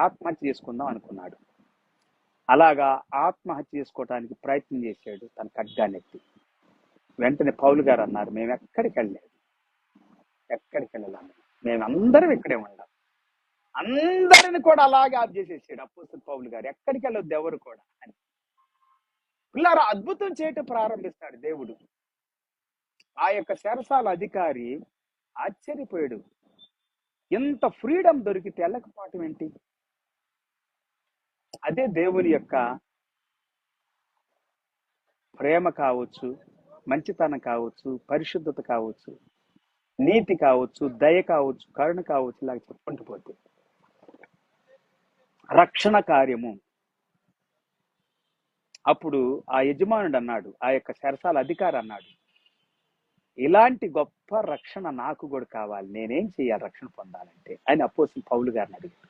ఆత్మహత్య చేసుకుందాం అనుకున్నాడు. అలాగా ఆత్మహత్య చేసుకోవటానికి ప్రయత్నం చేశాడు తన ఖడ్గానెత్తి. వెంటనే పౌలు గారు అన్నారు, మేము ఎక్కడికి వెళ్ళలేదు, మేమందరం ఇక్కడే ఉండాం. అందరిని కూడా అలాగే ఆఫ్ చేసేసాడు అపోస్తలుడు పౌలు గారు. ఎక్కడికి వెళ్ళొద్దు ఎవరు కూడా అని. పిల్లారా, అద్భుతం చేయటం ప్రారంభిస్తాడు దేవుడు. ఆ యొక్క చెరసాల అధికారి ఆశ్చర్యపోయాడు. ఎంత ఫ్రీడమ్ దొరికితే వెళ్ళకపోవటం ఏంటి? అదే దేవుని యొక్క ప్రేమ కావచ్చు, మంచితనం కావచ్చు, పరిశుద్ధత కావచ్చు, నీతి కావచ్చు, దయ కావచ్చు, కరుణ కావచ్చు, ఇలాగ చెప్పుకుంటూ పోతే రక్షణ కార్యము. అప్పుడు ఆ యజమానుడు అన్నాడు, ఆ యొక్క చెరసాల అధికారి అన్నాడు, ఇలాంటి గొప్ప రక్షణ నాకు కూడా కావాలి, నేనేం చేయాలి రక్షణ పొందాలంటే అని అపోస్తలుడు పౌలు గారిని అడిగాడు.